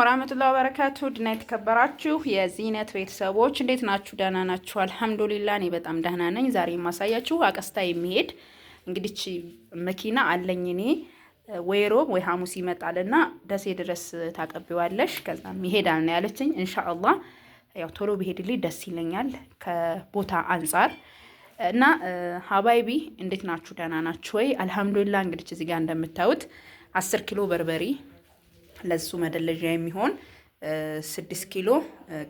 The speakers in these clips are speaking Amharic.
ወራህመቱላሂ ወበረካቱ ድና የተከበራችሁ የዚነት ቤተሰቦች እንዴት ናችሁ? ደህና ናችሁ? አልሐምዱሊላህ እኔ በጣም ደህና ነኝ። ዛሬ የማሳያችሁ አቀስታ የሚሄድ እንግዲህ መኪና አለኝ እኔ ወይ ሮብ ወይ ሐሙስ ይመጣልና ደሴ ድረስ ታቀቢዋለሽ ከዛም ይሄዳል ነው ያለችኝ። ኢንሻአላህ ያው ቶሎ ቢሄድልኝ ደስ ይለኛል ከቦታ አንፃር እና ሀባይቢ እንዴት ናችሁ? ደህና ናችሁ ወይ? አልሐምዱሊላህ እንግዲህ እዚህ ጋር እንደምታዩት 10 ኪሎ በርበሬ ለሱ መደለጃ የሚሆን 6 ኪሎ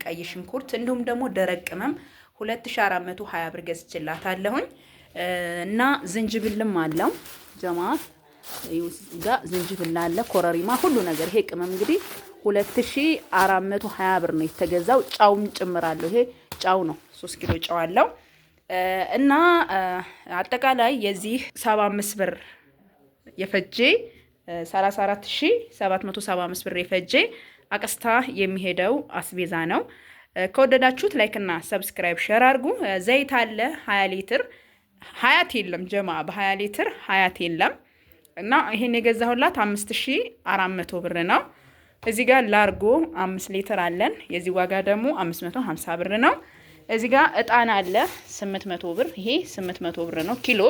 ቀይ ሽንኩርት እንዲሁም ደግሞ ደረቅ ቅመም 2420 ብር ገዝቼላታለሁኝ እና ዝንጅብልም አለው ጀማ ይውስጋ ዝንጅብል አለ ኮረሪማ ሁሉ ነገር ይሄ ቅመም እንግዲህ 2420 ብር ነው የተገዛው። ጫውም ጭምራለሁ። ይሄ ጫው ነው 3 ኪሎ ጫው አለው እና አጠቃላይ የዚህ 75 ብር የፈጀ 34775 ብር የፈጀ አቀስታ የሚሄደው አስቤዛ ነው። ከወደዳችሁት ላይክ እና ሰብስክራይብ ሼር አድርጉ። ዘይት አለ 20 ሊትር ሀያት የለም ጀማ በ20 ሊትር ሀያት የለም እና ይሄን የገዛሁላት 5400 ብር ነው። እዚህ ጋር ላርጎ 5 ሊትር አለን የዚህ ዋጋ ደግሞ 550 ብር ነው። እዚህ ጋር እጣን አለ 800 ብር ይሄ 800 ብር ነው ኪሎ።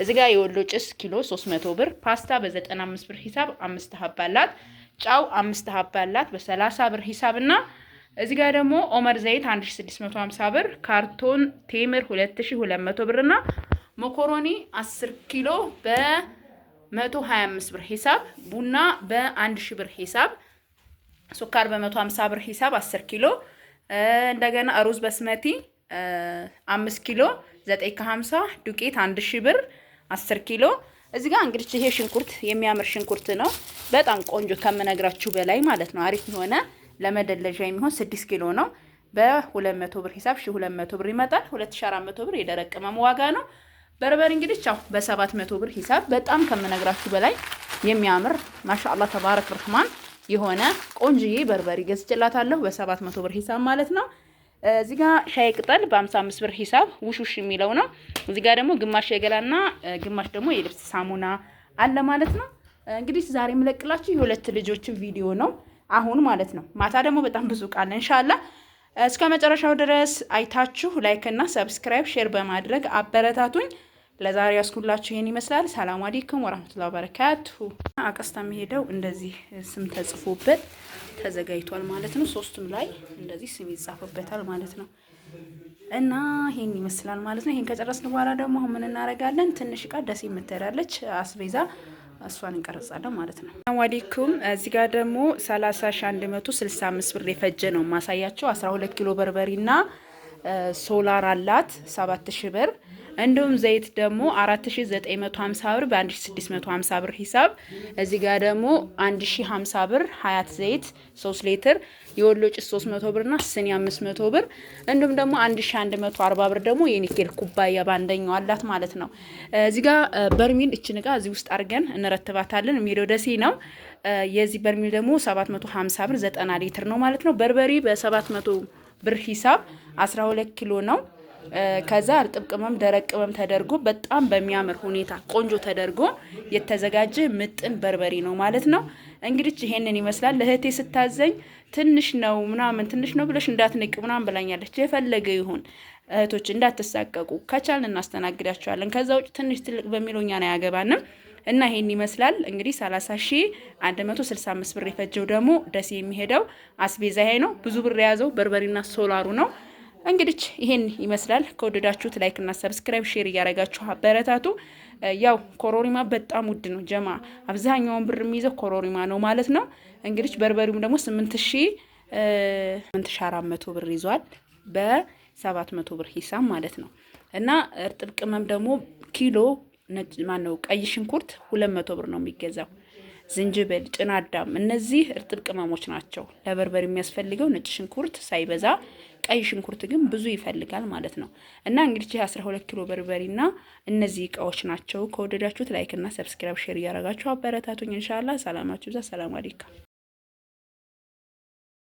እዚህ ጋር የወሎ ጭስ ኪሎ 300 ብር። ፓስታ በ95 ብር ሂሳብ 5 ሀባላት። ጫው 5 ሀባላት በ30 ብር ሂሳብና እዚህ ጋር ደግሞ ኦመር ዘይት 1650 ብር። ካርቶን ቴምር 2200 ብርና መኮሮኒ 10 ኪሎ በ125 ብር ሂሳብ። ቡና በ1000 ብር ሂሳብ። ሱካር በ150 ብር ሂሳብ 10 ኪሎ። እንደገና ሩዝ በስመቲ 5 ኪሎ 950 ዱቄት 1000 ብር 10 ኪሎ። እዚህ ጋር እንግዲህ ይሄ ሽንኩርት የሚያምር ሽንኩርት ነው በጣም ቆንጆ ከምነግራችሁ በላይ ማለት ነው። አሪፍ የሆነ ለመደለጃ የሚሆን 6 ኪሎ ነው በ200 ብር ሂሳብ 1200 ብር ይመጣል። 2400 ብር የደረቅ ቅመም ዋጋ ነው። በርበሬ እንግዲህ ቻው በ700 ብር ሂሳብ በጣም ከምነግራችሁ በላይ የሚያምር ማሻአላህ ተባረክ ረህማን የሆነ ቆንጆዬ በርበሬ ገዝቼላታለሁ በ700 ብር ሂሳብ ማለት ነው። እዚህ ጋር ሻይ ቅጠል በ55 ብር ሂሳብ ውሽውሽ የሚለው ነው። እዚህ ጋር ደግሞ ግማሽ የገላና ግማሽ ደግሞ የልብስ ሳሙና አለ ማለት ነው። እንግዲህ ዛሬ የምለቅላችሁ የሁለት ልጆችን ቪዲዮ ነው አሁን ማለት ነው። ማታ ደግሞ በጣም ብዙ ቃል ኢንሻአላህ እስከ መጨረሻው ድረስ አይታችሁ ላይክ እና ሰብስክራይብ ሼር በማድረግ አበረታቱኝ። ለዛሬ ያስኩላችሁ ይሄን ይመስላል። ሰላም አለይኩም ወራህመቱላሂ ወበረካቱ። አቀስታ የሚሄደው እንደዚህ ስም ተጽፎበት ተዘጋጅቷል ማለት ነው። ሶስቱም ላይ እንደዚህ ስም ይጻፍበታል ማለት ነው እና ይሄን ይመስላል ማለት ነው። ይሄን ከጨረስን በኋላ ደግሞ አሁን ምን እናደርጋለን? ትንሽ እቃ ደስ የምትሄዳለች አስቤዛ እሷን እንቀርጻለን ማለት ነው። ሰላም አለይኩም። እዚህ ጋር ደግሞ 30165 ብር የፈጀ ነው ማሳያቸው። 12 ኪሎ በርበሬና ሶላር አላት 7000 ብር። እንዲሁም ዘይት ደግሞ 4950 ብር በ1650 ብር ሂሳብ። እዚህ ጋር ደግሞ 1050 ብር ሀያት ዘይት 3 ሊትር። የወሎ ጭስ 300 ብርና ስኒ 500 ብር። እንዲሁም ደግሞ 1140 ብር ደግሞ የኒኬል ኩባያ ባንደኛው አላት ማለት ነው። እዚህ ጋር በርሚል እቺን እቃ እዚህ ውስጥ አድርገን እንረትባታለን። የሚለው ደሴ ነው። የዚህ በርሚል ደግሞ 750 ብር 90 ሊትር ነው ማለት ነው። በርበሪ በ700 ብር ሂሳብ 12 ኪሎ ነው። ከዛ እርጥብ ቅመም ደረቅ ቅመም ተደርጎ በጣም በሚያምር ሁኔታ ቆንጆ ተደርጎ የተዘጋጀ ምጥን በርበሬ ነው ማለት ነው። እንግዲህ ይሄንን ይመስላል። ለእህቴ ስታዘኝ ትንሽ ነው ምናምን ትንሽ ነው ብለሽ እንዳትነቅ ምናምን ብላኛለች። የፈለገ ይሁን እህቶች እንዳትሳቀቁ ከቻልን እናስተናግዳቸዋለን። ከዛ ውጭ ትንሽ ትልቅ በሚሉኛ ነው ያገባንም እና ይሄን ይመስላል እንግዲህ 30165 ብር የፈጀው ደግሞ ደስ የሚሄደው አስቤዛ ይሄ ነው። ብዙ ብር የያዘው በርበሬና ሶላሩ ነው። እንግዲህ ይሄን ይመስላል። ከወደዳችሁት ላይክ እና ሰብስክራይብ ሼር እያደረጋችሁ አበረታቱ። ያው ኮሮሪማ በጣም ውድ ነው ጀማ አብዛኛውን ብር የሚይዘው ኮሮሪማ ነው ማለት ነው። እንግዲህ በርበሬውም ደግሞ 8400 ብር ይዟል በ700 ብር ሂሳብ ማለት ነው። እና እርጥብ ቅመም ደግሞ ኪሎ ነጭ ማነው ቀይ ሽንኩርት 200 ብር ነው የሚገዛው። ዝንጅብል ጭናዳም እነዚህ እርጥብ ቅመሞች ናቸው። ለበርበሬ የሚያስፈልገው ነጭ ሽንኩርት ሳይበዛ ቀይ ሽንኩርት ግን ብዙ ይፈልጋል ማለት ነው። እና እንግዲህ 12 ኪሎ በርበሬና እነዚህ እቃዎች ናቸው። ከወደዳችሁት ላይክ እና ሰብስክራይብ ሼር እያደረጋችሁ አበረታቱኝ ኢንሻአላህ። ሰላማችሁ ይብዛ። ሰላም አለይኩም።